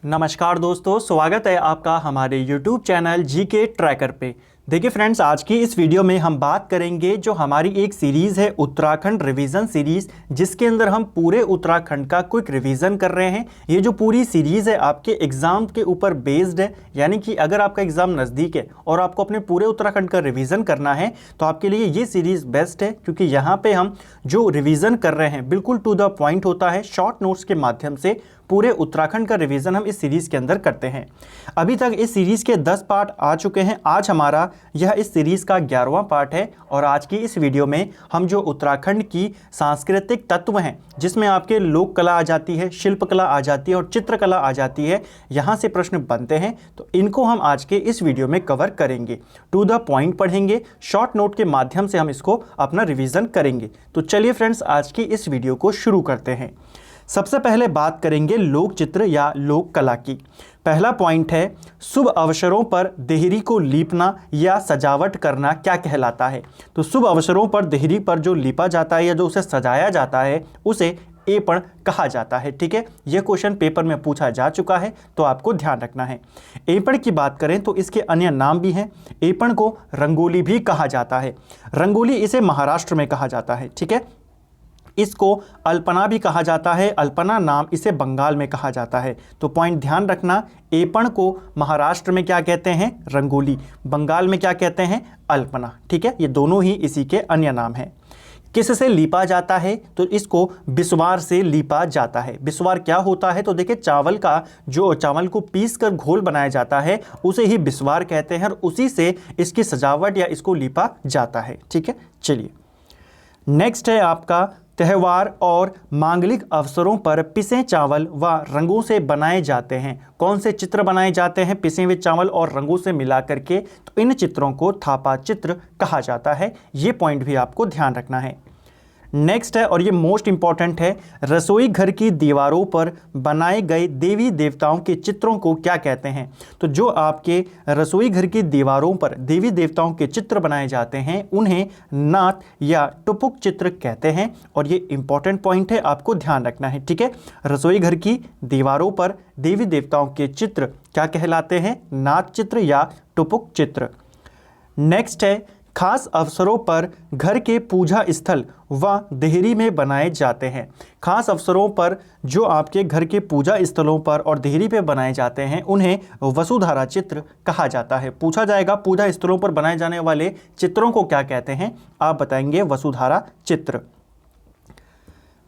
नमस्कार दोस्तों, स्वागत है आपका हमारे YouTube चैनल जीके ट्रैकर पे। देखिए फ्रेंड्स, आज की इस वीडियो में हम बात करेंगे जो हमारी एक सीरीज़ है उत्तराखंड रिवीजन सीरीज़, जिसके अंदर हम पूरे उत्तराखंड का क्विक रिवीजन कर रहे हैं। ये जो पूरी सीरीज़ है आपके एग्ज़ाम के ऊपर बेस्ड है, यानी कि अगर आपका एग्ज़ाम नज़दीक है और आपको अपने पूरे उत्तराखंड का रिवीजन करना है तो आपके लिए ये सीरीज़ बेस्ट है, क्योंकि यहाँ पर हम जो रिवीजन कर रहे हैं बिल्कुल टू द पॉइंट होता है। शॉर्ट नोट्स के माध्यम से पूरे उत्तराखंड का रिवीजन हम इस सीरीज़ के अंदर करते हैं। अभी तक इस सीरीज़ के 10 पार्ट आ चुके हैं। आज हमारा यह इस सीरीज़ का 11वां पार्ट है और आज की इस वीडियो में हम जो उत्तराखंड की सांस्कृतिक तत्व हैं, जिसमें आपके लोक कला आ जाती है, शिल्पकला आ जाती है और चित्रकला आ जाती है, यहाँ से प्रश्न बनते हैं, तो इनको हम आज के इस वीडियो में कवर करेंगे। टू द पॉइंट पढ़ेंगे, शॉर्ट नोट के माध्यम से हम इसको अपना रिवीजन करेंगे। तो चलिए फ्रेंड्स, आज की इस वीडियो को शुरू करते हैं। सबसे पहले बात करेंगे लोक चित्र या लोक कला की। पहला पॉइंट है, शुभ अवसरों पर देहरी को लीपना या सजावट करना क्या कहलाता है। तो शुभ अवसरों पर देहरी पर जो लीपा जाता है या जो उसे सजाया जाता है उसे एपण कहा जाता है। ठीक है, यह क्वेश्चन पेपर में पूछा जा चुका है, तो आपको ध्यान रखना है। एपण की बात करें तो इसके अन्य नाम भी हैं। एपण को रंगोली भी कहा जाता है। रंगोली इसे महाराष्ट्र में कहा जाता है। ठीक है, इसको अल्पना भी कहा जाता है। अल्पना नाम इसे बंगाल में कहा जाता है। तो पॉइंट ध्यान रखना, एपण को महाराष्ट्र में क्या कहते हैं? रंगोली। बंगाल में क्या कहते हैं? अल्पना। ठीक है, ये दोनों ही इसी के अन्य नाम हैं। किससे लीपा जाता है? तो इसको बिस्वार से लीपा जाता है। बिस्वार क्या होता है? तो देखिए, चावल का जो चावल को पीस कर घोल बनाया जाता है उसे ही बिस्वार कहते हैं और उसी से इसकी सजावट या इसको लीपा जाता है। ठीक है, चलिए नेक्स्ट है आपका, त्यौहार और मांगलिक अवसरों पर पिसे चावल व रंगों से बनाए जाते हैं। कौन से चित्र बनाए जाते हैं पिसे हुए चावल और रंगों से मिला करके? तो इन चित्रों को थापा चित्र कहा जाता है। ये पॉइंट भी आपको ध्यान रखना है। नेक्स्ट है, और ये मोस्ट इंपॉर्टेंट है, रसोई घर की दीवारों पर बनाए गए देवी देवताओं के चित्रों को क्या कहते हैं? तो जो आपके रसोई घर की दीवारों पर देवी देवताओं के चित्र बनाए जाते हैं उन्हें नाथ या टुपुक चित्र कहते हैं। और ये इंपॉर्टेंट पॉइंट है, आपको ध्यान रखना है। ठीक है, रसोई घर की दीवारों पर देवी देवताओं के चित्र क्या कहलाते हैं? नाथ चित्र या टुपुक चित्र। नेक्स्ट है, खास अवसरों पर घर के पूजा स्थल व देहरी में बनाए जाते हैं। खास अवसरों पर जो आपके घर के पूजा स्थलों पर और देहरी पे बनाए जाते हैं उन्हें वसुधारा चित्र कहा जाता है। पूछा जाएगा पूजा स्थलों पर बनाए जाने वाले चित्रों को क्या कहते हैं? आप बताएंगे वसुधारा चित्र।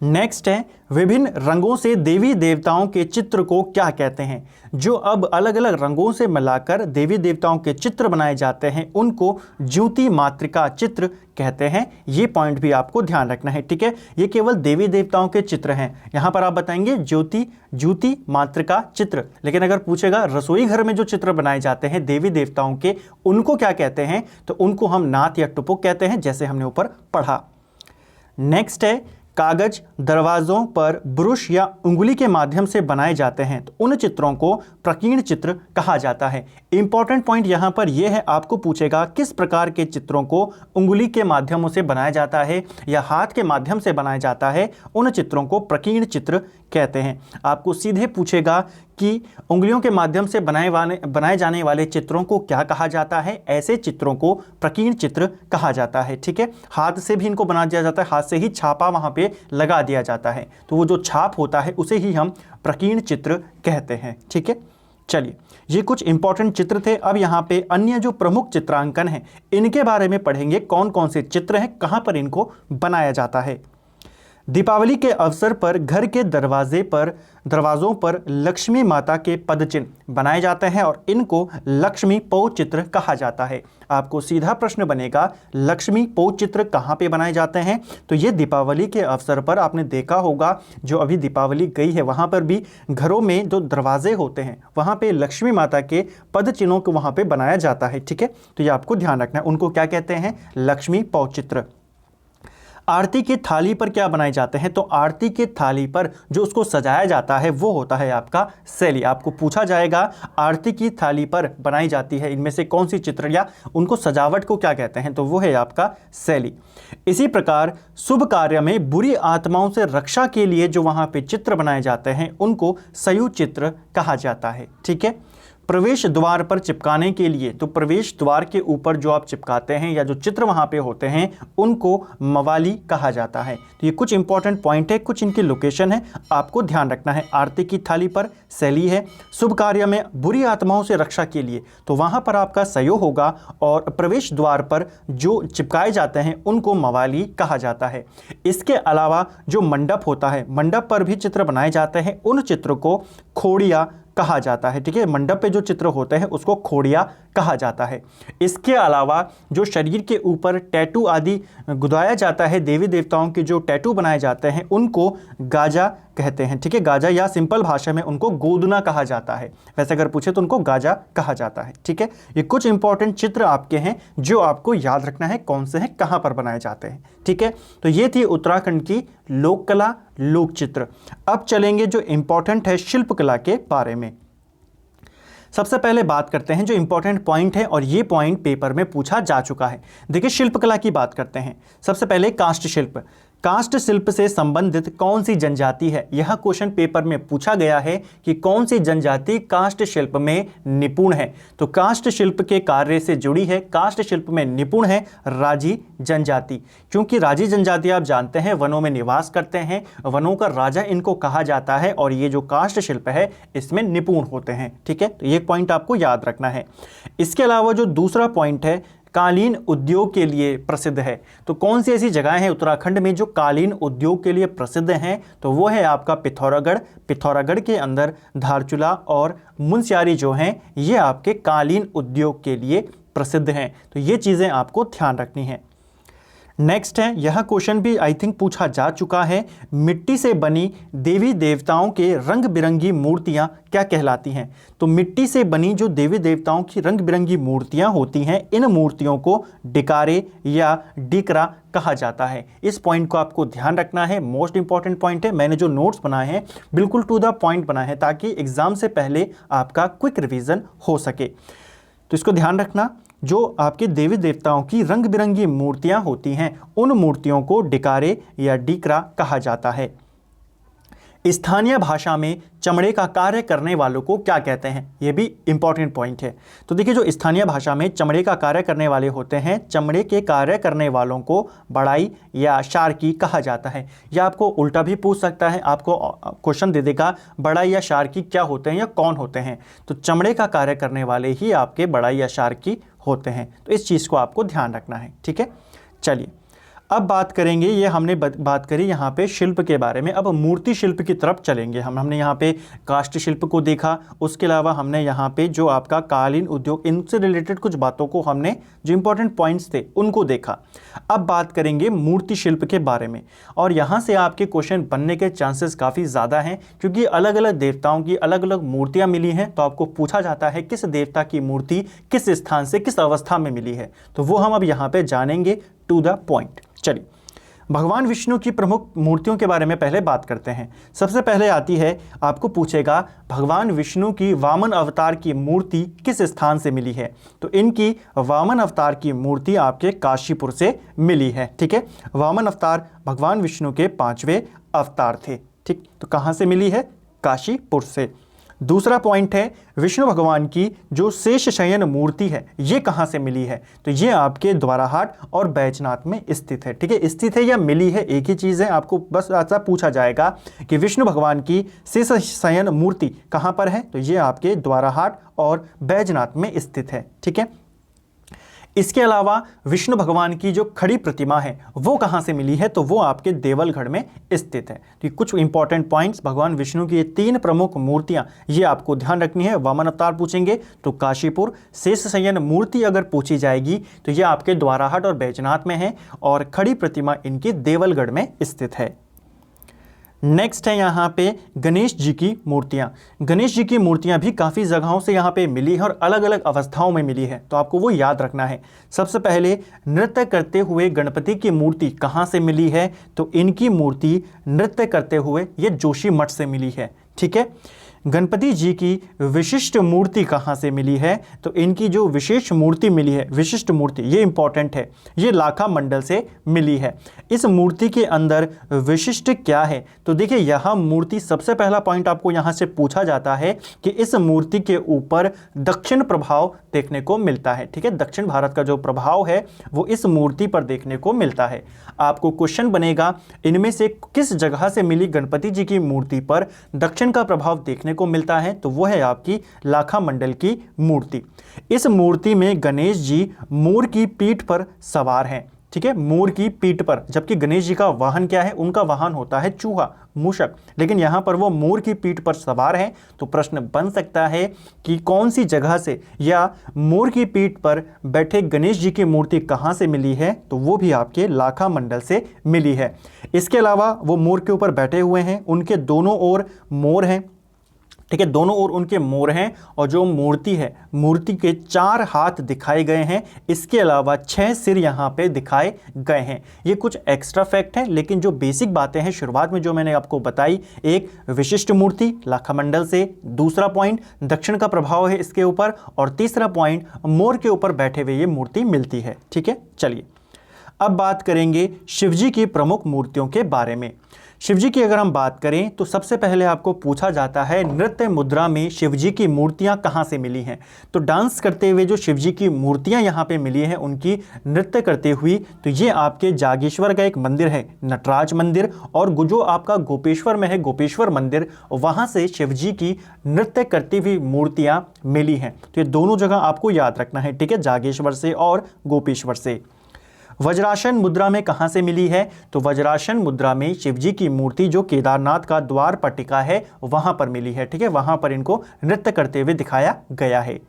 नेक्स्ट है, विभिन्न रंगों से देवी देवताओं के चित्र को क्या कहते हैं? जो अब अलग अलग रंगों से मिलाकर देवी देवताओं के चित्र बनाए जाते हैं उनको ज्योति मातृका चित्र कहते हैं। ये पॉइंट भी आपको ध्यान रखना है। ठीक है, ये केवल देवी देवताओं के चित्र हैं। यहाँ पर आप बताएंगे ज्योति मातृका चित्र। लेकिन अगर पूछेगा रसोई घर में जो चित्र बनाए जाते हैं देवी देवताओं के, उनको क्या कहते हैं? तो उनको हम नाथ या टुपुक कहते हैं, जैसे हमने ऊपर पढ़ा। नेक्स्ट है, कागज दरवाजों पर ब्रश या उंगली के माध्यम से बनाए जाते हैं तो उन चित्रों को प्रकीर्ण चित्र कहा जाता है। इंपॉर्टेंट पॉइंट यहाँ पर यह है, आपको पूछेगा किस प्रकार के चित्रों को उंगली के माध्यमों से बनाया जाता है या हाथ के माध्यम से बनाया जाता है, उन चित्रों को प्रकीर्ण चित्र कहते हैं। आपको सीधे पूछेगा कि उंगलियों के माध्यम से बनाए जाने वाले चित्रों को क्या कहा जाता है? ऐसे चित्रों को प्रकीर्ण चित्र कहा जाता है। ठीक है, हाथ से भी इनको बना दिया जाता है, हाथ से ही छापा वहाँ पे लगा दिया जाता है, तो वो जो छाप होता है उसे ही हम प्रकीर्ण चित्र कहते हैं। ठीक है, चलिए ये कुछ इंपॉर्टेंट चित्र थे। अब यहाँ पे अन्य जो प्रमुख चित्रांकन हैं इनके बारे में पढ़ेंगे। कौन कौन से चित्र हैं, कहाँ पर इनको बनाया जाता है। दीपावली के अवसर पर घर के दरवाजों पर लक्ष्मी माता के पदचिन्ह बनाए जाते हैं और इनको लक्ष्मी पौ चित्र कहा जाता है। आपको सीधा प्रश्न बनेगा, लक्ष्मी पौ चित्र कहाँ पे बनाए जाते हैं? तो ये दीपावली के अवसर पर आपने देखा होगा, जो अभी दीपावली गई है वहाँ पर भी घरों में जो दरवाजे होते हैं वहाँ पे लक्ष्मी माता के पद चिन्हों को वहाँ पे बनाया जाता है। ठीक है, तो ये आपको ध्यान रखना है, उनको क्या कहते हैं? लक्ष्मी पौ चित्र। आरती की थाली पर क्या बनाए जाते हैं? तो आरती की थाली पर जो उसको सजाया जाता है वो होता है आपका शैली। आपको पूछा जाएगा आरती की थाली पर बनाई जाती है इनमें से कौन सी चित्र या उनको सजावट को क्या कहते हैं? तो वो है आपका शैली। इसी प्रकार शुभ कार्य में बुरी आत्माओं से रक्षा के लिए जो वहां पे चित्र बनाए जाते हैं उनको शैयु चित्र कहा जाता है। ठीक है। प्रवेश द्वार पर चिपकाने के लिए, तो प्रवेश द्वार के ऊपर जो आप चिपकाते हैं या जो चित्र वहां पे होते हैं उनको मवाली कहा जाता है। तो ये कुछ इंपॉर्टेंट पॉइंट है, कुछ इनकी लोकेशन है, आपको ध्यान रखना है। आरती की थाली पर शैली है, शुभ कार्य में बुरी आत्माओं से रक्षा के लिए तो वहां पर आपका शैयु होगा, और प्रवेश द्वार पर जो चिपकाए जाते हैं उनको मवाली कहा जाता है। इसके अलावा जो मंडप होता है, मंडप पर भी चित्र बनाए जाते हैं, उन चित्र को खोड़िया कहा जाता है। ठीक है। मंडप पे जो चित्र होते हैं उसको खोड़िया कहा जाता है। इसके अलावा जो शरीर के ऊपर टैटू आदि गुदाया जाता है, देवी देवताओं के जो टैटू बनाए जाते हैं उनको गाजा कहते हैं। ठीक है। गाजा या सिंपल भाषा में उनको गोदना कहा जाता है, वैसे अगर पूछे तो उनको गाजा कहा जाता है। ठीक है। ये कुछ इंपॉर्टेंट चित्र आपके हैं जो आपको याद रखना है कौन से हैं, कहां पर बनाए जाते हैं। ठीक है। तो ये थी उत्तराखंड की लोक कला, लोक चित्र। अब चलेंगे जो इंपॉर्टेंट है शिल्पकला के बारे में। सबसे पहले बात करते हैं जो इंपॉर्टेंट पॉइंट है, और ये पॉइंट पेपर में पूछा जा चुका है। देखिए शिल्पकला की बात करते हैं। सबसे पहले काष्ठ शिल्प। काष्ठ शिल्प से संबंधित कौन सी जनजाति है? यह क्वेश्चन पेपर में पूछा गया है कि कौन सी जनजाति काष्ठ शिल्प में निपुण है। तो काष्ठ शिल्प के कार्य से जुड़ी है, काष्ठ शिल्प में निपुण है राजी जनजाति। क्योंकि राजी जनजाति आप जानते हैं वनों में निवास करते हैं, वनों का राजा इनको कहा जाता है, और ये जो काष्ठ शिल्प है इसमें निपुण होते हैं। ठीक है। तो ये पॉइंट आपको याद रखना है। इसके अलावा जो दूसरा पॉइंट है, कालीन उद्योग के लिए प्रसिद्ध है। तो कौन सी ऐसी जगह हैं उत्तराखंड में जो कालीन उद्योग के लिए प्रसिद्ध हैं? तो वो है आपका पिथौरागढ़। पिथौरागढ़ के अंदर धारचूला और मुनस्यारी जो हैं ये आपके कालीन उद्योग के लिए प्रसिद्ध हैं। तो ये चीज़ें आपको ध्यान रखनी है। नेक्स्ट है, यह क्वेश्चन भी आई थिंक पूछा जा चुका है, मिट्टी से बनी देवी देवताओं के रंग बिरंगी मूर्तियां क्या कहलाती हैं? तो मिट्टी से बनी जो देवी देवताओं की रंग बिरंगी मूर्तियां होती हैं, इन मूर्तियों को डिकारे या डिकरा कहा जाता है। इस पॉइंट को आपको ध्यान रखना है, मोस्ट इंपॉर्टेंट पॉइंट है। मैंने जो नोट्स बनाए हैं बिल्कुल टू द पॉइंट बनाए हैं ताकि एग्जाम से पहले आपका क्विक रिवीजन हो सके। तो इसको ध्यान रखना, जो आपके देवी देवताओं की रंग बिरंगी मूर्तियां होती हैं उन मूर्तियों को डिकारे या डिकरा कहा जाता है। स्थानीय भाषा में चमड़े का कार्य करने वालों को क्या कहते हैं? यह भी इंपॉर्टेंट पॉइंट है। तो देखिए जो स्थानीय भाषा में चमड़े का कार्य करने वाले होते हैं, चमड़े के कार्य करने वालों को बड़ाई या शार्की कहा जाता है। या आपको उल्टा भी पूछ सकता है, आपको क्वेश्चन दे देगा बड़ाई या शार्की क्या होते हैं या कौन होते हैं। तो चमड़े का कार्य करने वाले ही आपके बड़ाई या शार्की होते हैं। तो इस चीज़ को आपको ध्यान रखना है। ठीक है। चलिए अब बात करेंगे, ये हमने बात करी यहाँ पे शिल्प के बारे में। अब मूर्ति शिल्प की तरफ चलेंगे। हमने यहाँ पे काष्ठ शिल्प को देखा, उसके अलावा हमने यहाँ पे जो आपका कालीन उद्योग, इनसे रिलेटेड कुछ बातों को हमने जो इंपॉर्टेंट पॉइंट्स थे उनको देखा। अब बात करेंगे मूर्ति शिल्प के बारे में, और यहाँ से आपके क्वेश्चन बनने के चांसेस काफ़ी ज़्यादा हैं क्योंकि अलग अलग देवताओं की अलग अलग मूर्तियाँ मिली हैं। तो आपको पूछा जाता है किस देवता की मूर्ति किस स्थान से किस अवस्था में मिली है, तो वो हम अब यहाँ पे जानेंगे टू द पॉइंट। चलिए भगवान विष्णु की प्रमुख मूर्तियों के बारे में पहले बात करते हैं। सबसे पहले आती है, आपको पूछेगा भगवान विष्णु की वामन अवतार की मूर्ति किस स्थान से मिली है? तो इनकी वामन अवतार की मूर्ति आपके काशीपुर से मिली है। ठीक है। वामन अवतार भगवान विष्णु के 5वें अवतार थे। ठीक, तो कहाँ से मिली है? काशीपुर से। दूसरा पॉइंट है, विष्णु भगवान की जो शेष शयन मूर्ति है ये कहाँ से मिली है? तो ये आपके द्वाराहाट और बैजनाथ में स्थित है। ठीक है, स्थित है या मिली है एक ही चीज़ है। आपको बस ऐसा पूछा जाएगा कि विष्णु भगवान की शेष शयन मूर्ति कहाँ पर है? तो ये आपके द्वाराहाट और बैजनाथ में स्थित है। ठीक है। इसके अलावा विष्णु भगवान की जो खड़ी प्रतिमा है वो कहाँ से मिली है? तो वो आपके देवलगढ़ में स्थित है। तो कुछ इंपॉर्टेंट पॉइंट्स, भगवान विष्णु की ये 3 प्रमुख मूर्तियाँ ये आपको ध्यान रखनी है। वामन अवतार पूछेंगे तो काशीपुर, शेष शयन मूर्ति अगर पूछी जाएगी तो ये आपके द्वाराहाट और बैजनाथ में है, और खड़ी प्रतिमा इनकी देवलगढ़ में स्थित है। नेक्स्ट है यहाँ पे गणेश जी की मूर्तियाँ। गणेश जी की मूर्तियाँ भी काफ़ी जगहों से यहाँ पे मिली है और अलग अलग अवस्थाओं में मिली है, तो आपको वो याद रखना है। सबसे पहले नृत्य करते हुए गणपति की मूर्ति कहाँ से मिली है, तो इनकी मूर्ति नृत्य करते हुए ये जोशी मठ से मिली है। ठीक है, गणपति जी की विशिष्ट मूर्ति कहाँ से मिली है, तो इनकी जो विशेष मूर्ति मिली है, विशिष्ट मूर्ति, ये इंपॉर्टेंट है, ये लाखा मंडल से मिली है। इस मूर्ति के अंदर विशिष्ट क्या है, तो देखिए यह मूर्ति, सबसे पहला पॉइंट आपको यहाँ से पूछा जाता है कि इस मूर्ति के ऊपर दक्षिण प्रभाव देखने को मिलता है। ठीक है, दक्षिण भारत का जो प्रभाव है वो इस मूर्ति पर देखने को मिलता है। आपको क्वेश्चन बनेगा इनमें से किस जगह से मिली गणपति जी की मूर्ति पर दक्षिण का प्रभाव देखने को मिलता है, तो वो है आपकी लाखा मंडल की मूर्ति। इस मूर्ति में गणेश जी मोर की पीठ पर सवार हैं। ठीक है, मोर की पीठ पर, जबकि गणेश जी का वाहन क्या है, उनका वाहन होता है चूहा, मूषक, लेकिन यहां पर वो मोर की पीठ पर सवार हैं। तो प्रश्न बन सकता है कि कौन सी जगह से या मोर की पीठ पर बैठे गणेश जी की मूर्ति कहां से मिली है, तो वो भी आपके लाखा मंडल से मिली है। इसके अलावा वो मोर के ऊपर बैठे हुए हैं, उनके दोनों ओर मोर हैं। ठीक है, दोनों ओर उनके मोर हैं और जो मूर्ति है, मूर्ति के 4 हाथ दिखाए गए हैं। इसके अलावा 6 सिर यहाँ पे दिखाए गए हैं। ये कुछ एक्स्ट्रा फैक्ट है, लेकिन जो बेसिक बातें हैं शुरुआत में जो मैंने आपको बताई, एक विशिष्ट मूर्ति लाखा मंडल से, दूसरा पॉइंट दक्षिण का प्रभाव है इसके ऊपर, और तीसरा पॉइंट मोर के ऊपर बैठे हुए ये मूर्ति मिलती है। ठीक है, चलिए अब बात करेंगे शिवजी की प्रमुख मूर्तियों के बारे में। शिवजी की अगर हम बात करें तो सबसे पहले आपको पूछा जाता है नृत्य मुद्रा में शिवजी की मूर्तियां कहां से मिली हैं। तो डांस करते हुए जो शिवजी की मूर्तियां यहां पे मिली हैं, उनकी नृत्य करते हुई, तो ये आपके जागेश्वर का एक मंदिर है, नटराज मंदिर, और जो आपका गोपेश्वर में है गोपेश्वर मंदिर, वहां से शिवजी की नृत्य करती हुई मूर्तियां मिली हैं। तो ये दोनों जगह आपको याद रखना है। ठीक है, जागेश्वर से और गोपेश्वर से। वज्रासन मुद्रा में कहां से मिली है, तो वज्रासन मुद्रा में शिवजी की मूर्ति जो केदारनाथ का द्वार पट्टिका है वहां पर मिली है। ठीक है, वहां पर इनको नृत्य करते हुए दिखाया गया है।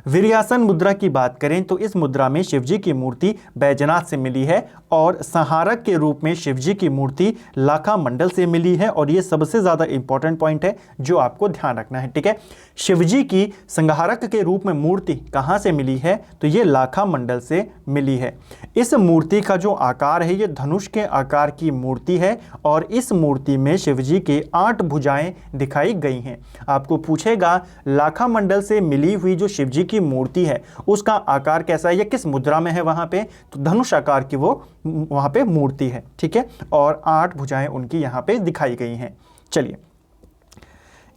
वीर्यासन मुद्रा की बात करें तो इस मुद्रा में शिवजी की मूर्ति बैजनाथ से मिली है, और संहारक के रूप में शिवजी की मूर्ति लाखा मंडल से मिली है। और ये सबसे ज़्यादा इंपॉर्टेंट पॉइंट है जो आपको ध्यान रखना है। ठीक है, शिवजी की संहारक के रूप में मूर्ति कहाँ से मिली है, तो ये लाखा मंडल से मिली है। इस मूर्ति का जो आकार है ये धनुष के आकार की मूर्ति है, और इस मूर्ति में शिवजी के 8 भुजाएं दिखाई गई हैं। आपको पूछेगा लाखा मंडल से मिली हुई जो शिवजी की मूर्ति है उसका आकार कैसा है या किस मुद्रा में है वहां पे, तो धनुष आकार की वो वहां पे मूर्ति है। ठीक है, और 8 भुजाएं उनकी यहां पे दिखाई गई हैं। चलिए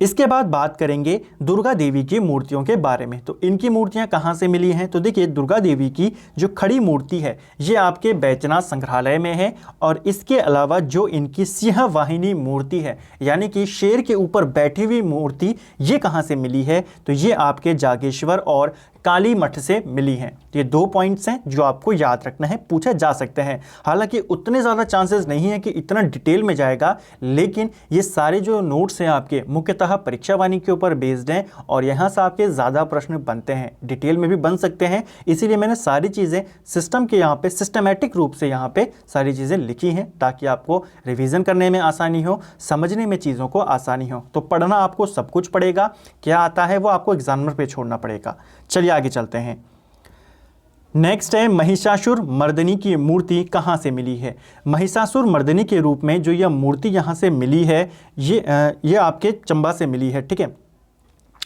इसके बाद बात करेंगे दुर्गा देवी की मूर्तियों के बारे में। तो इनकी मूर्तियां कहां से मिली हैं, तो देखिए दुर्गा देवी की जो खड़ी मूर्ति है ये आपके बैजनाथ संग्रहालय में है, और इसके अलावा जो इनकी सिंह वाहिनी मूर्ति है यानी कि शेर के ऊपर बैठी हुई मूर्ति, ये कहां से मिली है, तो ये आपके जागेश्वर और काली मठ से मिली हैं। तो ये 2 पॉइंट्स हैं जो आपको याद रखना है, पूछे जा सकते हैं। हालांकि उतने ज़्यादा चांसेस नहीं है कि इतना डिटेल में जाएगा, लेकिन ये सारे जो नोट्स हैं आपके मुख्यतः परीक्षा वाणी के ऊपर बेस्ड हैं, और यहाँ से आपके ज़्यादा प्रश्न बनते हैं, डिटेल में भी बन सकते हैं। इसीलिए मैंने सारी चीज़ें सिस्टम के यहाँ पे सिस्टमेटिक रूप से यहाँ पे सारी चीज़ें लिखी हैं, ताकि आपको रिविज़न करने में आसानी हो, समझने में चीज़ों को आसानी हो। तो पढ़ना आपको सब कुछ पड़ेगा, क्या आता है वो आपको एग्जामिनर पे छोड़ना पड़ेगा। चलिए आगे चलते हैं। नेक्स्ट है महिषासुर मर्दिनी की मूर्ति कहाँ से मिली है। महिषासुर मर्दिनी के रूप में जो यह मूर्ति यहाँ से मिली है ये आपके चंबा से मिली है। ठीक है,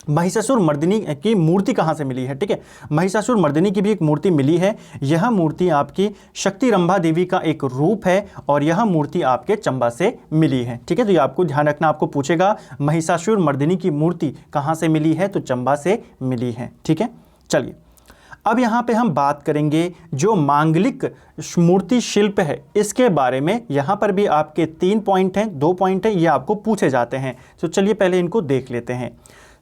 महिषासुर मर्दिनी की मूर्ति कहाँ से मिली है। ठीक है, महिषासुर मर्दिनी की भी एक मूर्ति मिली है। यह मूर्ति आपकी शक्ति रंभा देवी का एक रूप है, और यह मूर्ति आपके चंबा से मिली है। ठीक है, तो ये आपको ध्यान रखना, आपको पूछेगा महिषासुर मर्दिनी की मूर्ति कहाँ से मिली है, तो चंबा से मिली है। ठीक है, चलिए अब यहाँ पे हम बात करेंगे जो मांगलिक मूर्ति शिल्प है इसके बारे में। यहाँ पर भी आपके 3 पॉइंट हैं, 2 पॉइंट हैं, ये आपको पूछे जाते हैं। तो चलिए पहले इनको देख लेते हैं।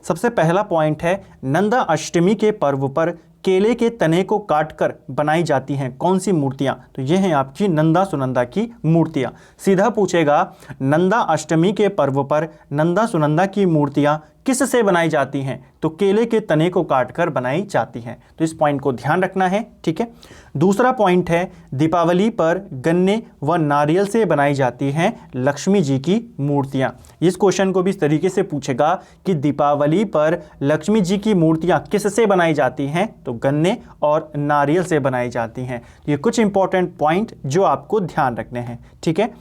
सबसे पहला पॉइंट है नंदा अष्टमी के पर्व पर केले के तने को काटकर बनाई जाती हैं कौन सी मूर्तियां, तो ये हैं आपकी नंदा सुनंदा की मूर्तियां। सीधा पूछेगा नंदा अष्टमी के पर्व पर नंदा सुनंदा की मूर्तियां किससे बनाई जाती हैं? तो केले के तने को काटकर बनाई जाती हैं। तो इस पॉइंट को ध्यान रखना है, ठीक है। दूसरा पॉइंट है दीपावली पर गन्ने व नारियल से बनाई जाती हैं लक्ष्मी जी की मूर्तियां। इस क्वेश्चन को भी इस तरीके से पूछेगा कि दीपावली पर लक्ष्मी जी की मूर्तियां किससे बनाई जाती हैं? तो गन्ने और नारियल से बनाई जाती हैं। ये कुछ इंपॉर्टेंट पॉइंट जो आपको ध्यान रखने हैं, ठीक है।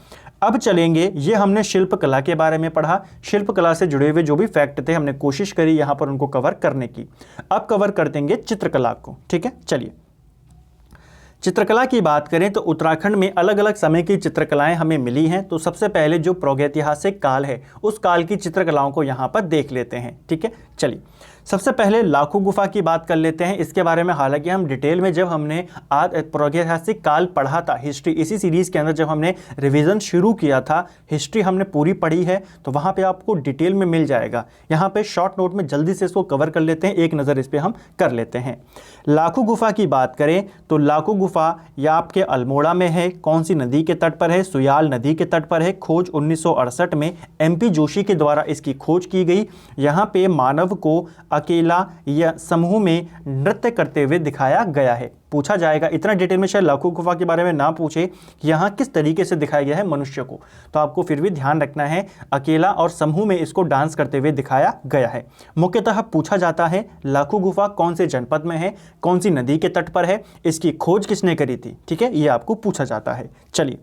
अब चलेंगे, ये हमने शिल्पकला के बारे में पढ़ा। शिल्पकला से जुड़े हुए जो भी फैक्ट थे हमने कोशिश करी यहां पर उनको कवर करने की। अब कवर कर देंगे चित्रकला को, ठीक है। चलिए, चित्रकला की बात करें तो उत्तराखंड में अलग अलग समय की चित्रकलाएं हमें मिली हैं। तो सबसे पहले जो प्रागैतिहासिक काल है उस काल की चित्रकलाओं को यहाँ पर देख लेते हैं, ठीक है। चलिए, सबसे पहले लाखो गुफा की बात कर लेते हैं। इसके बारे में हालांकि हम डिटेल में जब हमने आज प्रागैतिहासिक काल पढ़ा था हिस्ट्री, इसी सीरीज के अंदर जब हमने रिवीजन शुरू किया था, हिस्ट्री हमने पूरी पढ़ी है, तो वहाँ पे आपको डिटेल में मिल जाएगा। यहाँ पे शॉर्ट नोट में जल्दी से इसको कवर कर लेते हैं, एक नज़र इस पर हम कर लेते हैं। लाखो गुफा की बात करें तो लाखो गुफा या आपके अल्मोड़ा में है। कौन सी नदी के तट पर है? सुयाल नदी के तट पर है। खोज 1968 में MP जोशी के द्वारा इसकी खोज की गई। यहाँ पे मानव को अकेला या समूह में नृत्य करते हुए दिखाया गया है। पूछा जाएगा, इतना डिटेल में शायद लाखो गुफा के बारे में ना पूछे, यहाँ किस तरीके से दिखाया गया है मनुष्य को, तो आपको फिर भी ध्यान रखना है अकेला और समूह में इसको डांस करते हुए दिखाया गया है। मुख्यतः पूछा जाता है लाखो गुफा कौन से जनपद में है, कौन सी नदी के तट पर है, इसकी खोज किसने करी थी, ठीक है, ये आपको पूछा जाता है। चलिए,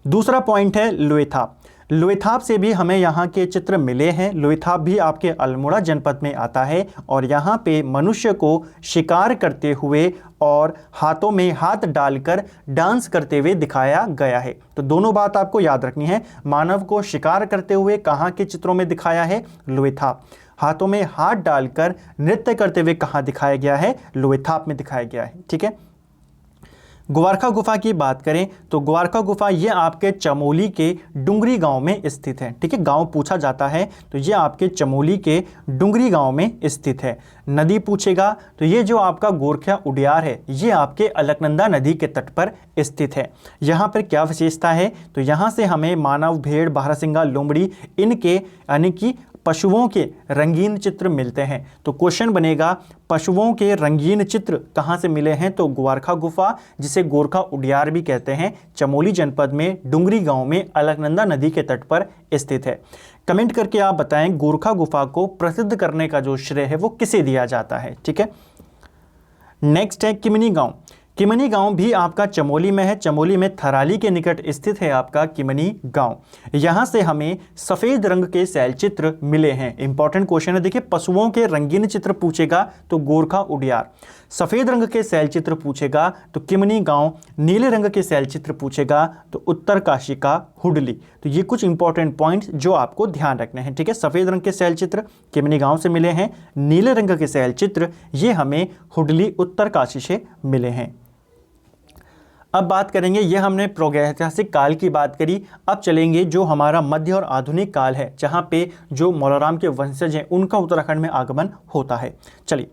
दूसरा पॉइंट है लोएथाप। लोएथाप से भी हमें यहाँ के चित्र मिले हैं। लोएथाप भी आपके अल्मोड़ा जनपद में आता है और यहाँ पे मनुष्य को शिकार करते हुए और हाथों में हाथ डालकर डांस करते हुए दिखाया गया है। तो दोनों बात आपको याद रखनी है, मानव को शिकार करते हुए कहाँ के चित्रों में दिखाया है? लोएथाप। हाथों में हाथ डालकर नृत्य करते हुए कहाँ दिखाया गया है? लोएथाप में दिखाया गया है, ठीक है। ग्वारखा गुफा की बात करें तो ग्वारखा गुफा ये आपके चमोली के डुंगरी गांव में स्थित है, ठीक है। गांव पूछा जाता है तो ये आपके चमोली के डुंगरी गांव में स्थित है। नदी पूछेगा तो ये जो आपका गोरखा उडियार है ये आपके अलकनंदा नदी के तट पर स्थित है। यहाँ पर क्या विशेषता है? तो यहाँ से हमें मानव, भेड़, बारहसिंगा, लोमड़ी इनके यानी कि पशुओं के रंगीन चित्र मिलते हैं। तो क्वेश्चन बनेगा पशुओं के रंगीन चित्र कहाँ से मिले हैं? तो ग्वारखा गुफा, जिसे गोरखा उडियार भी कहते हैं, चमोली जनपद में डुंगरी गांव में अलकनंदा नदी के तट पर स्थित है। कमेंट करके आप बताएं गोरखा गुफा को प्रसिद्ध करने का जो श्रेय है वो किसे दिया जाता है, ठीक है। नेक्स्ट है किमनी गांव। किमनी गांव भी आपका चमोली में है। चमोली में थराली के निकट स्थित है आपका किमनी गांव। यहां से हमें सफेद रंग के शैल चित्र मिले हैं। इंपॉर्टेंट क्वेश्चन है, देखिए, पशुओं के रंगीन चित्र पूछेगा तो गोरखा उडियार, सफेद रंग के शैल चित्र पूछेगा तो किमनी गांव, नीले रंग के शैल चित्र पूछेगा तो उत्तरकाशी का हुडली। तो ये कुछ इंपॉर्टेंट पॉइंट्स जो आपको ध्यान रखने हैं, ठीक है। सफेद रंग के शैल चित्र किमनी गांव से मिले हैं, नीले रंग के शैल चित्र ये हमें हुडली उत्तरकाशी से मिले हैं। अब बात करेंगे, ये हमने प्रागैतिहासिक काल की बात करी। अब चलेंगे जो हमारा मध्य और आधुनिक काल है, जहाँ पे जो मौलाराम के वंशज हैं उनका उत्तराखंड में आगमन होता है। चलिए,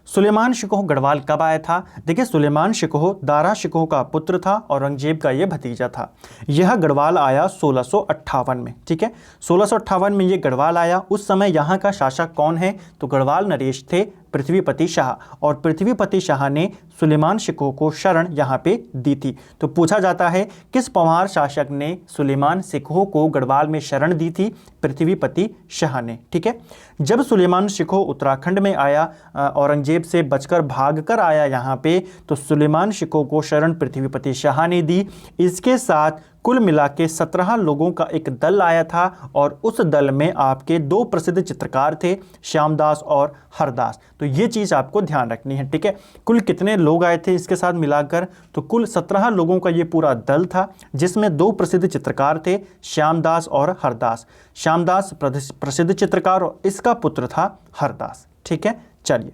सुलेमान शिकोह गढ़वाल कब आया था? देखिए, सुलेमान शिकोह दारा शिकोह का पुत्र था और औरंगजेब का ये भतीजा था। यह गढ़वाल आया 1658 में, ठीक है। 1658 में ये गढ़वाल आया। उस समय यहाँ का शासक कौन है? तो गढ़वाल नरेश थे पृथ्वीपति शाह, और पृथ्वीपति शाह ने सुलेमान शिकोह को शरण यहाँ पे दी थी। तो पूछा जाता है किस पंवार शासक ने सुलेमान शिकोह को गढ़वाल में शरण दी थी? पृथ्वीपति शाह ने, ठीक है। जब सुलेमान शिकोह उत्तराखंड में आया, औरंगजेब से बचकर भागकर आया यहाँ पे, तो सुलेमान शिकोह को शरण पृथ्वीपति शाह ने दी। इसके साथ कुल मिला के 17 लोगों का एक दल आया था और उस दल में आपके 2 प्रसिद्ध चित्रकार थे, श्यामदास और हरदास। तो ये चीज़ आपको ध्यान रखनी है, ठीक है। कुल कितने लोग आए थे इसके साथ मिलाकर? तो कुल 17 लोगों का ये पूरा दल था, जिसमें 2 प्रसिद्ध चित्रकार थे, श्यामदास और हरदास। श्यामदास प्रसिद्ध चित्रकार और इसका पुत्र था हरदास, ठीक है। चलिए,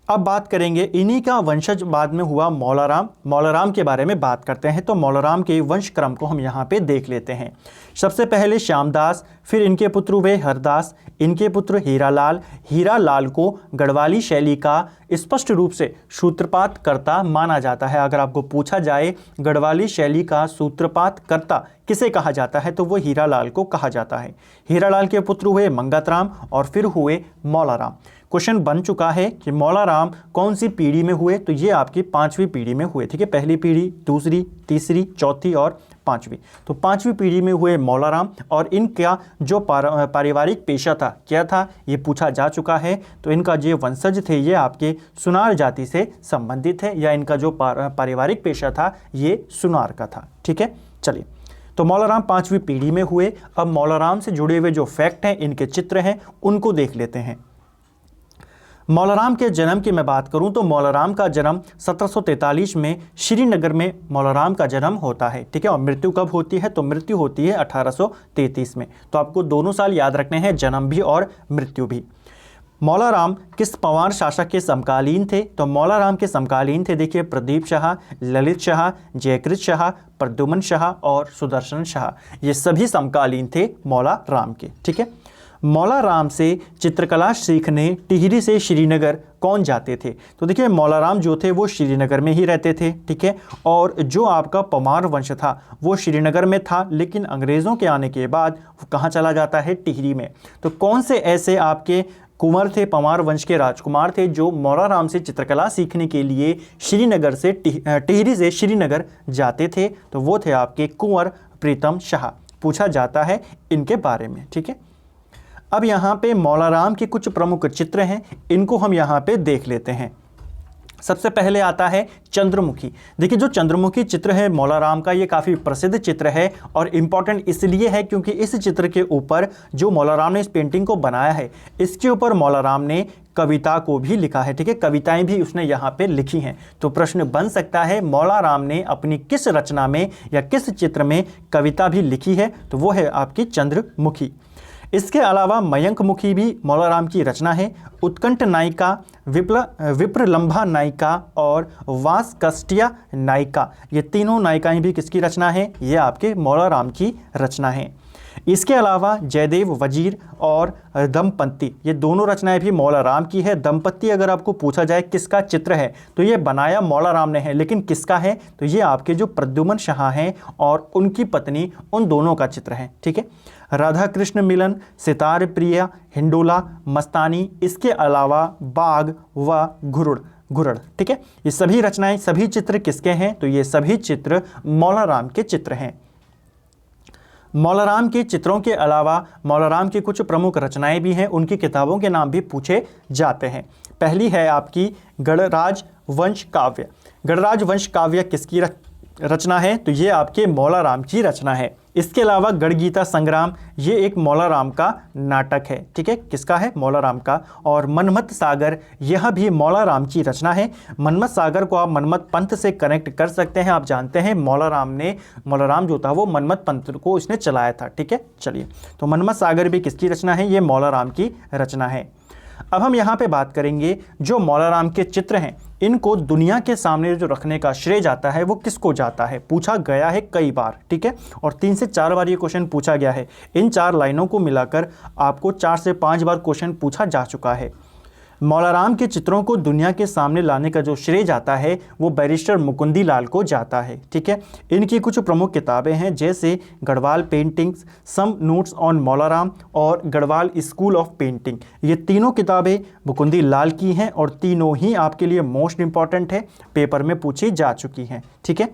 अब बात करेंगे इन्हीं का वंशज बाद में हुआ मौलाराम। मौलाराम के बारे में बात करते हैं तो मौलाराम के वंश क्रम को हम यहाँ पे देख लेते हैं। सबसे पहले श्यामदास, फिर इनके पुत्र हुए हरदास, इनके पुत्र हीरालाल। हीरालाल को गढ़वाली शैली का स्पष्ट रूप से सूत्रपात कर्ता माना जाता है। अगर आपको पूछा जाए गढ़वाली शैली का सूत्रपात कर्ता किसे कहा जाता है तो वो हीरालाल को कहा जाता है। हीरालाल के पुत्र हुए मंगतराम और फिर हुए मौलाराम। क्वेश्चन बन चुका है कि मौलाराम कौन सी पीढ़ी में हुए, तो ये आपकी 5वीं पीढ़ी में हुए। ठीक है, पहली पीढ़ी, दूसरी, तीसरी, चौथी और 5वीं। तो 5वीं पीढ़ी में हुए मौलाराम। और इनका जो पारिवारिक पेशा था क्या था ये पूछा जा चुका है। तो इनका जो वंशज थे ये आपके सुनार जाति से संबंधित है, या इनका जो पारिवारिक पेशा था ये सुनार का था। ठीक है, चलिए, तो मौलाराम 5वीं पीढ़ी में हुए। अब मौलाराम से जुड़े हुए जो फैक्ट हैं, इनके चित्र हैं, उनको देख लेते हैं। मौलाराम के जन्म की मैं बात करूं तो मौलाराम का जन्म 1743 में श्रीनगर में मौलाराम का जन्म होता है। ठीक है, और मृत्यु कब होती है तो मृत्यु होती है 1833 में। तो आपको दोनों साल याद रखने हैं, जन्म भी और मृत्यु भी। मौलाराम किस पंवार शासक के समकालीन थे तो मौलाराम के समकालीन थे, देखिए, प्रदीप शाह, ललित शाह, जयकृत शाह, प्रद्युमन शाह और सुदर्शन शाह। ये सभी समकालीन थे मौलाराम के। ठीक है, मौलाराम से चित्रकला सीखने टिहरी से श्रीनगर कौन जाते थे तो देखिए, मौलाराम जो थे वो श्रीनगर में ही रहते थे। ठीक है, और जो आपका पंवार वंश था वो श्रीनगर में था, लेकिन अंग्रेज़ों के आने के बाद वो कहाँ चला जाता है, टिहरी में। तो कौन से ऐसे आपके कुंवर थे, पंवार वंश के राजकुमार थे जो मौलाराम से चित्रकला सीखने के लिए श्रीनगर से टिहरी से श्रीनगर जाते थे, तो वो थे आपके कुंवर प्रीतम शाह। पूछा जाता है इनके बारे में। ठीक है, अब यहाँ पे मौलाराम के कुछ प्रमुख चित्र हैं, इनको हम यहाँ पे देख लेते हैं। सबसे पहले आता है चंद्रमुखी। देखिए, जो चंद्रमुखी चित्र है मौलाराम का, ये काफ़ी प्रसिद्ध चित्र है और इम्पॉर्टेंट इसलिए है क्योंकि इस चित्र के ऊपर जो मौलाराम ने इस पेंटिंग को बनाया है, इसके ऊपर मौलाराम ने कविता को भी लिखा है। ठीक है, कविताएं भी उसने यहाँ पे लिखी हैं। तो प्रश्न बन सकता है मौलाराम ने अपनी किस रचना में या किस चित्र में कविता भी लिखी है, तो वो है आपकी चंद्रमुखी। इसके अलावा मयंकमुखी भी मौलाराम की रचना है। उत्कंठ नायिका, विप्रलंभा नायिका और वासकष्टिया नायिका, ये तीनों नायिकाएं भी किसकी रचना है, ये आपके मौलाराम की रचना है। इसके अलावा जयदेव वजीर और दंपत्ति, ये दोनों रचनाएं भी मौलाराम की है। दंपत्ति अगर आपको पूछा जाए किसका चित्र है तो ये बनाया मौलाराम ने है, लेकिन किसका है तो ये आपके जो प्रद्युमन शाह हैं और उनकी पत्नी, उन दोनों का चित्र है। ठीक है, राधा कृष्ण मिलन, सितार प्रिया, हिंडोला, मस्तानी, इसके अलावा बाग व घुरड़। ठीक है, ये सभी रचनाएं, सभी चित्र किसके हैं तो ये सभी चित्र मौलाराम के चित्र हैं। मौलाराम के चित्रों के अलावा मौलाराम की कुछ प्रमुख रचनाएं भी हैं, उनकी किताबों के नाम भी पूछे जाते हैं। पहली है आपकी गणराज वंश काव्य। गणराज वंश काव्य किसकी रचना है तो ये आपके मौलाराम की रचना है। इसके अलावा गणगीता संग्राम, ये एक मौलाराम का नाटक है। ठीक है, किसका है, मौलाराम का। और मनमथ सागर, यह भी मौलाराम की रचना है। मनमथ सागर को आप मनमथ पंथ से कनेक्ट कर सकते हैं। आप जानते हैं मौलाराम जो था वो मनमथ पंथ को इसने चलाया था। ठीक है, चलिए, तो मनमथ सागर भी किसकी रचना है, ये मौलाराम की रचना है। अब हम यहाँ पे बात करेंगे जो मौलाराम के चित्र हैं, इनको दुनिया के सामने जो रखने का श्रेय जाता है वो किसको जाता है, पूछा गया है कई बार। ठीक है, और 3 से 4 बार ये क्वेश्चन पूछा गया है। इन 4 लाइनों को मिलाकर आपको 4 से 5 बार क्वेश्चन पूछा जा चुका है। मौलाराम के चित्रों को दुनिया के सामने लाने का जो श्रेय जाता है वो बैरिस्टर मुकुंदी लाल को जाता है। ठीक है, इनकी कुछ प्रमुख किताबें हैं जैसे Garhwal paintings, some notes on Molaram और गढ़वाल स्कूल ऑफ पेंटिंग। ये तीनों किताबें मुकुंदी लाल की हैं और तीनों ही आपके लिए मोस्ट इंपॉर्टेंट है, पेपर में पूछी जा चुकी हैं। ठीक है,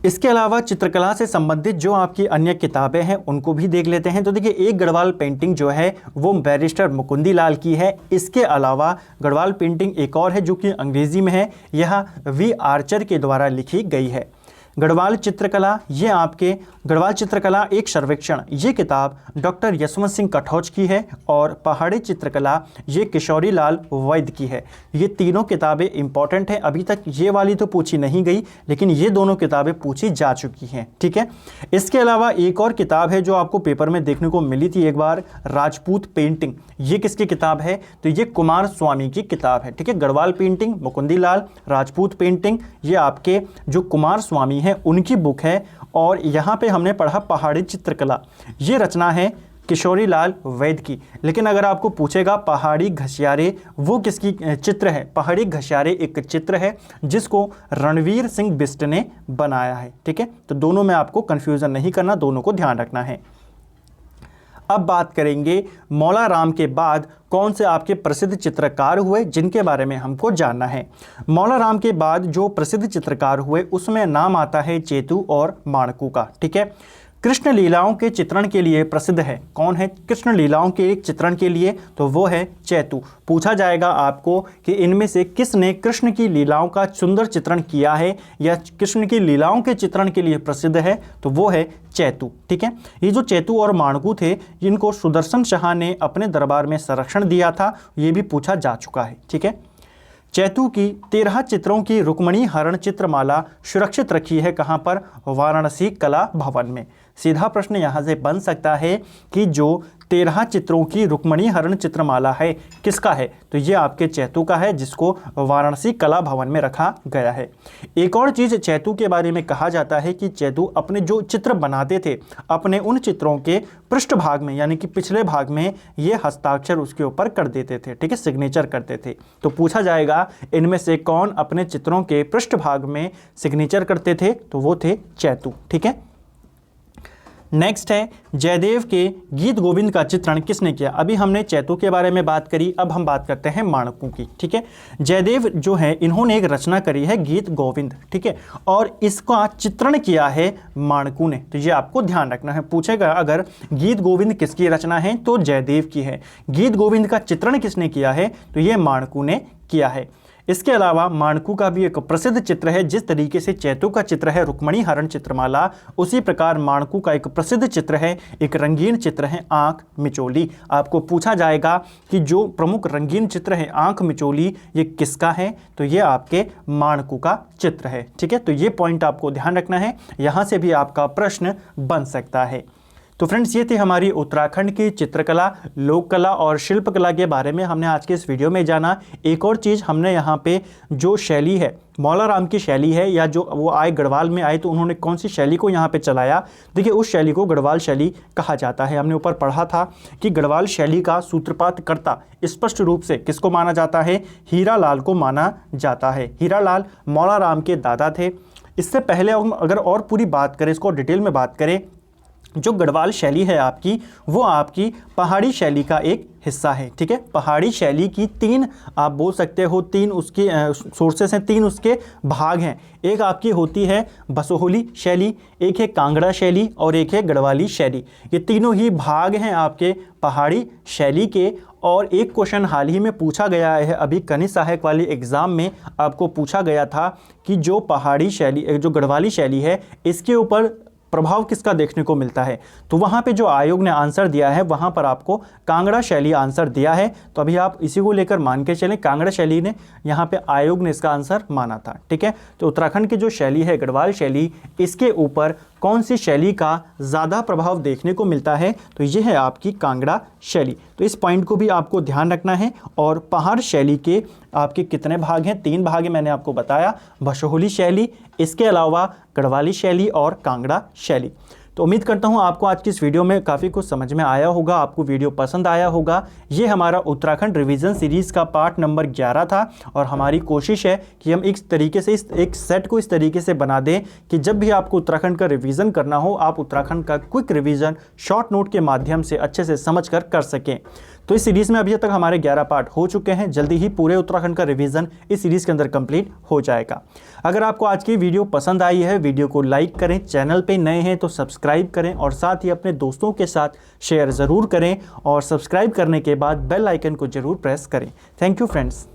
इसके अलावा चित्रकला से संबंधित जो आपकी अन्य किताबें हैं उनको भी देख लेते हैं। तो देखिए, एक गढ़वाल पेंटिंग जो है वो बैरिस्टर मुकुंदी लाल की है। इसके अलावा गढ़वाल पेंटिंग एक और है जो कि अंग्रेज़ी में है, यह वी आर्चर के द्वारा लिखी गई है। गढ़वाल चित्रकला, ये आपके गढ़वाल चित्रकला एक सर्वेक्षण, ये किताब डॉक्टर यशवंत सिंह कठौच की है। और पहाड़ी चित्रकला ये किशोरी लाल वैद्य की है। ये तीनों किताबें इंपॉर्टेंट हैं। अभी तक ये वाली तो पूछी नहीं गई, लेकिन ये दोनों किताबें पूछी जा चुकी हैं, ठीक है। इसके अलावा एक और किताब है जो आपको पेपर में देखने को मिली थी एक बार, राजपूत पेंटिंग। ये किसकी किताब है? तो ये कुमार स्वामी की किताब है, ठीक है। गढ़वाल पेंटिंग मुकुंदी लाल, राजपूत पेंटिंग ये आपके जो कुमार स्वामी है उनकी बुक है। और यहाँ पे हमने पढ़ा पहाड़ी चित्रकला, ये रचना है किशोरी लाल वैद्य की। लेकिन अगर आपको पूछेगा पहाड़ी घसियारे वो किसकी चित्र है? पहाड़ी घसियारे एक चित्र है जिसको रणवीर सिंह बिष्ट ने बनाया है, ठीक है। तो दोनों में आपको कंफ्यूजन नहीं करना, दोनों को ध्यान रखना है। अब बात करेंगे मौला राम के बाद कौन से आपके प्रसिद्ध चित्रकार हुए जिनके बारे में हमको जानना है। मौला राम के बाद जो प्रसिद्ध चित्रकार हुए उसमें नाम आता है चेतू और माणकू का, ठीक है। कृष्ण लीलाओं के चित्रण के लिए प्रसिद्ध है। कौन है कृष्ण लीलाओं के एक चित्रण के लिए? तो वो है चेतू। पूछा जाएगा आपको कि इनमें से किसने कृष्ण की लीलाओं का सुंदर चित्रण किया है या कृष्ण की लीलाओं के चित्रण के लिए प्रसिद्ध है? तो वो है चेतू, ठीक है। ये जो चेतू और माणकू थे इनको सुदर्शन शाह ने अपने दरबार में संरक्षण दिया था, ये भी पूछा जा चुका है, ठीक है। चेतू की 13 चित्रों की रुक्मणी हरण चित्रमाला सुरक्षित रखी है कहाँ पर? वाराणसी कला भवन में। सीधा प्रश्न यहाँ से बन सकता है कि जो 13 चित्रों की रुक्मणी हरण चित्रमाला है किसका है? तो ये आपके चेतू का है जिसको वाराणसी कला भवन में रखा गया है। एक और चीज़ चेतू के बारे में कहा जाता है कि चेतू अपने जो चित्र बनाते थे अपने उन चित्रों के पृष्ठ भाग में यानी कि पिछले भाग में ये हस्ताक्षर उसके ऊपर कर देते थे, ठीक है, सिग्नेचर करते थे। तो पूछा जाएगा इनमें से कौन अपने चित्रों के पृष्ठ भाग में सिग्नेचर करते थे? तो वो थे चेतू, ठीक है। नेक्स्ट है जयदेव के गीत गोविंद का चित्रण किसने किया? अभी हमने चेतू के बारे में बात करी, अब हम बात करते हैं माणकू की, ठीक है। जयदेव जो है इन्होंने एक रचना करी है गीत गोविंद, ठीक है, और इसका चित्रण किया है माणकू ने। तो ये आपको ध्यान रखना है। पूछेगा अगर गीत गोविंद किसकी रचना है तो जयदेव की है। गीत गोविंद का चित्रण किसने किया है? तो ये माणकू ने किया है। इसके अलावा माणकू का भी एक प्रसिद्ध चित्र है। जिस तरीके से चेतू का चित्र है रुक्मणी हरण चित्रमाला, उसी प्रकार माणकू का एक प्रसिद्ध चित्र है, एक रंगीन चित्र है आंख मिचोली। आपको पूछा जाएगा कि जो प्रमुख रंगीन चित्र है आंख मिचोली ये किसका है? तो ये आपके माणकू का चित्र है, ठीक है। तो ये पॉइंट आपको ध्यान रखना है, यहाँ से भी आपका प्रश्न बन सकता है। तो फ्रेंड्स ये थी हमारी उत्तराखंड की चित्रकला, लोक कला और शिल्पकला के बारे में हमने आज के इस वीडियो में जाना। एक और चीज़ हमने यहाँ पे जो शैली है मौला राम की शैली है या जो वो आए गढ़वाल में आए तो उन्होंने कौन सी शैली को यहाँ पे चलाया, देखिए उस शैली को गढ़वाल शैली कहा जाता है। हमने ऊपर पढ़ा था कि गढ़वाल शैली का सूत्रपात कर्ता स्पष्ट रूप से किसको माना जाता है? हीरा लाल को माना जाता है। हीरा लाल मौला राम के दादा थे। इससे पहले अगर और पूरी बात करें, इसको डिटेल में बात करें, जो गढ़वाल शैली है आपकी वो आपकी पहाड़ी शैली का एक हिस्सा है, ठीक है। पहाड़ी शैली की 3 आप बोल सकते हो 3 उसके सोर्सेस हैं, 3 उसके भाग हैं। एक आपकी होती है बसोहली शैली, एक है कांगड़ा शैली और एक है गढ़वाली शैली। ये तीनों ही भाग हैं आपके पहाड़ी शैली के। और एक क्वेश्चन हाल ही में पूछा गया है, अभी कनिष्ठ सहायक वाले एग्ज़ाम में आपको पूछा गया था कि जो पहाड़ी शैली जो गढ़वाली शैली है इसके ऊपर प्रभाव किसका देखने को मिलता है? तो वहाँ पे जो आयोग ने आंसर दिया है वहाँ पर आपको कांगड़ा शैली आंसर दिया है। तो अभी आप इसी को लेकर मान के चलें, कांगड़ा शैली ने यहाँ पे आयोग ने इसका आंसर माना था, ठीक है। तो उत्तराखंड की जो शैली है गढ़वाल शैली, इसके ऊपर कौन सी शैली का ज़्यादा प्रभाव देखने को मिलता है? तो ये है आपकी कांगड़ा शैली। तो इस पॉइंट को भी आपको ध्यान रखना है। और पहाड़ शैली के आपके कितने भाग हैं? 3 भाग हैं, मैंने आपको बताया, बसोहली शैली, इसके अलावा गढ़वाली शैली और कांगड़ा शैली। तो उम्मीद करता हूँ आपको आज की इस वीडियो में काफ़ी कुछ समझ में आया होगा, आपको वीडियो पसंद आया होगा। ये हमारा उत्तराखंड रिवीजन सीरीज़ का पार्ट नंबर 11 था और हमारी कोशिश है कि हम इस तरीके से इस एक सेट को इस तरीके से बना दें कि जब भी आपको उत्तराखंड का रिवीजन करना हो आप उत्तराखंड का क्विक रिवीजन शॉर्ट नोट के माध्यम से अच्छे से समझ कर सकें। तो इस सीरीज़ में अभी तक हमारे 11 पार्ट हो चुके हैं। जल्दी ही पूरे उत्तराखंड का रिवीजन इस सीरीज़ के अंदर कंप्लीट हो जाएगा। अगर आपको आज की वीडियो पसंद आई है, वीडियो को लाइक करें, चैनल पे नए हैं तो सब्सक्राइब करें और साथ ही अपने दोस्तों के साथ शेयर ज़रूर करें और सब्सक्राइब करने के बाद बेल आइकन को ज़रूर प्रेस करें। Thank you friends.